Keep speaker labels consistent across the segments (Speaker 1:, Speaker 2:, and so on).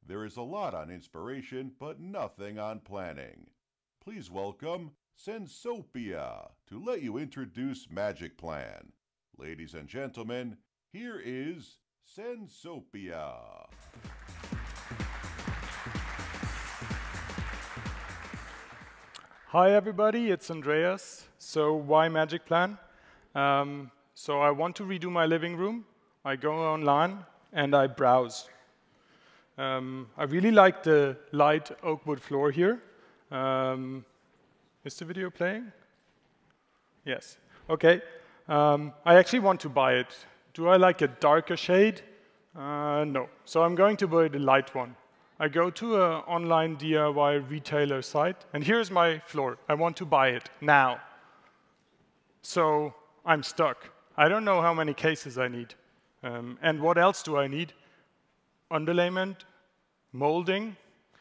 Speaker 1: There is a lot on inspiration, but nothing on planning. Please welcome Sensopia to let you introduce magicplan. Ladies and gentlemen, here is Sensopia.
Speaker 2: Hi everybody, it's Andreas. So why magicplan? So I want to redo my living room. I go online and I browse. I really like the light oak wood floor here. Is the video playing? Yes. OK. I actually want to buy it. Do I like a darker shade? No. So I'm going to buy the light one. I go to an online DIY retailer site, and here's my floor. I want to buy it now. So I'm stuck. I don't know how many cases I need. And what else do I need? Underlayment, molding,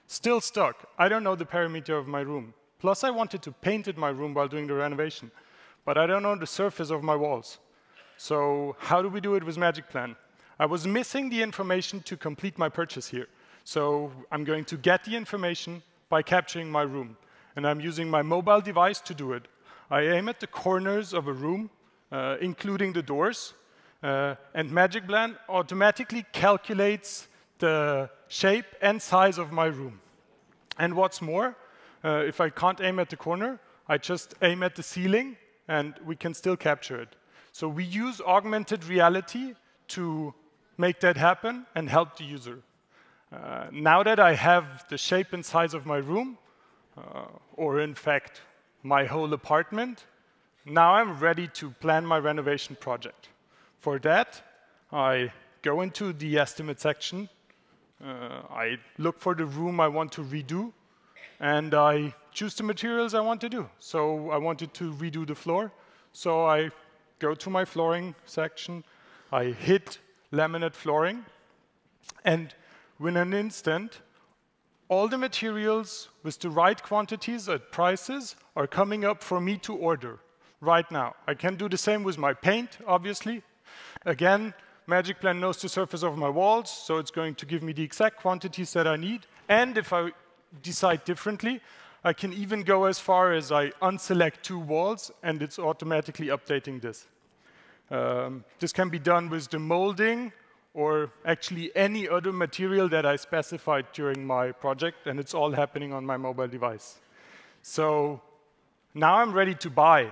Speaker 2: still stuck. I don't know the perimeter of my room. Plus, I wanted to paint my room while doing the renovation, but I don't know the surface of my walls. So how do we do it with magicplan? I was missing the information to complete my purchase here. So I'm going to get the information by capturing my room. And I'm using my mobile device to do it. I aim at the corners of a room, including the doors. And magicplan automatically calculates the shape and size of my room. And what's more, if I can't aim at the corner, I just aim at the ceiling, and we can still capture it. So we use augmented reality to make that happen and help the user. Now that I have the shape and size of my room, or in fact, my whole apartment, now I'm ready to plan my renovation project. For that, I go into the estimate section. I look for the room I want to redo, and I choose the materials I want to do. So I wanted to redo the floor, so I go to my flooring section. I hit laminate flooring, and within an instant, all the materials with the right quantities at prices are coming up for me to order right now. I can do the same with my paint, obviously. Again, magicplan knows the surface of my walls, so it's going to give me the exact quantities that I need. And if I decide differently, I can even go as far as I unselect 2 walls, and it's automatically updating this. This can be done with the molding, or actually any other material that I specified during my project, and it's all happening on my mobile device. So now I'm ready to buy.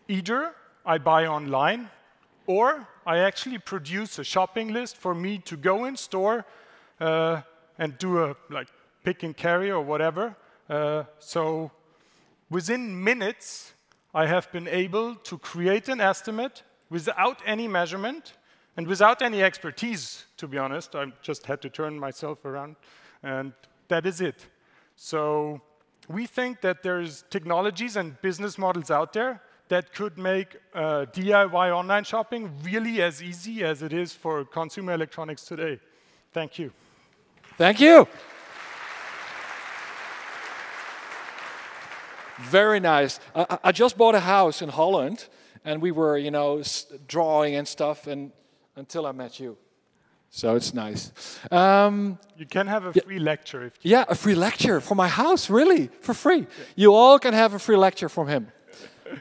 Speaker 2: Either I buy online, or I actually produce a shopping list for me to go in store and do a pick and carry or whatever. So within minutes, I have been able to create an estimate without any measurement and without any expertise, to be honest. I just had to turn myself around, and that is it. So we think that there's technologies and business models out there that could make DIY online shopping really as easy as it is for consumer electronics today. Thank you.
Speaker 3: Thank you. Very nice. I just bought a house in Holland, and we were, drawing and stuff, and until I met you. So it's nice.
Speaker 2: You can have a free lecture if you
Speaker 3: a free lecture for my house, really, for free. Yeah. You all can have a free lecture from him.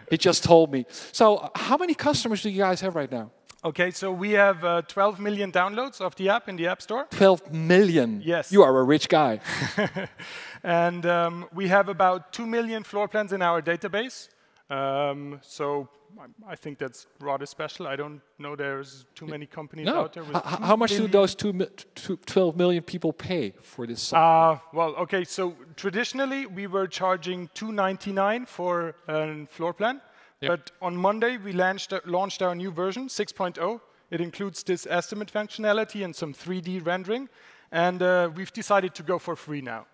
Speaker 3: He just told me. So how many customers do you guys have right now?
Speaker 2: OK, so we have 12 million downloads of the app in the App Store.
Speaker 3: 12 million?
Speaker 2: Yes.
Speaker 3: You are a rich guy.
Speaker 2: And we have about 2 million floor plans in our database. So I think that's rather special. I don't know there's too many companies out there. With
Speaker 3: how much do those 12 million people pay for this software?
Speaker 2: Well, OK, so traditionally, we were charging $2.99 for a floor plan. Yep. But on Monday, we launched our new version, 6.0. It includes this estimate functionality and some 3D rendering. And we've decided to go for free now.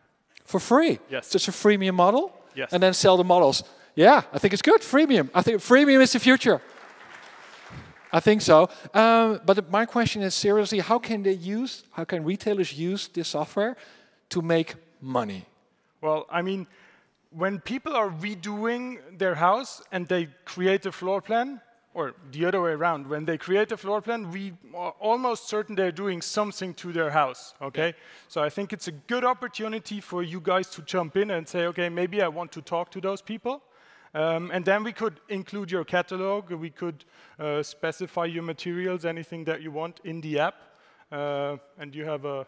Speaker 3: For free?
Speaker 2: Yes.
Speaker 3: Just a freemium model?
Speaker 2: Yes.
Speaker 3: And then sell the models? Yeah, I think it's good, freemium. I think freemium is the future. I think so. But my question is, seriously, how can retailers use this software to make money?
Speaker 2: Well, I mean, when people are redoing their house and they create a floor plan, or the other way around. When they create a floor plan, we are almost certain they're doing something to their house, okay? So I think it's a good opportunity for you guys to jump in and say, okay, maybe I want to talk to those people. And then we could include your catalog, we could specify your materials, anything that you want in the app. And you have a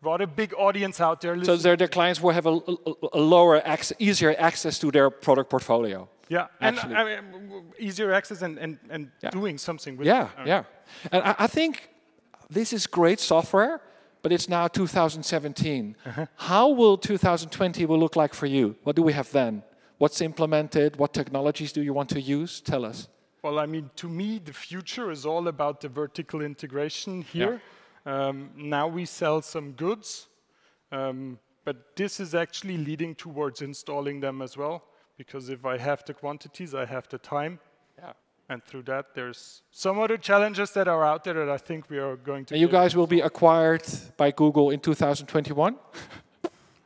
Speaker 2: rather big audience out there.
Speaker 3: So they're the clients who have a lower easier access to their product portfolio.
Speaker 2: Yeah,
Speaker 3: actually.
Speaker 2: and I mean, easier access and doing something with it.
Speaker 3: Yeah. And I think this is great software, but it's now 2017. How will 2020 look like for you? What do we have then? What's implemented? What technologies do you want to use? Tell us.
Speaker 2: Well, I mean, to me, the future is all about the vertical integration here. Now we sell some goods, but this is actually leading towards installing them as well. Because if I have the quantities, I have the time. And through that, there's some other challenges that are out there that I think we are going to.
Speaker 3: And you guys will be acquired by Google in 2021?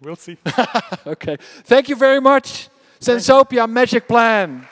Speaker 2: We'll see.
Speaker 3: Okay. Thank you very much. Sensopia Magic Plan.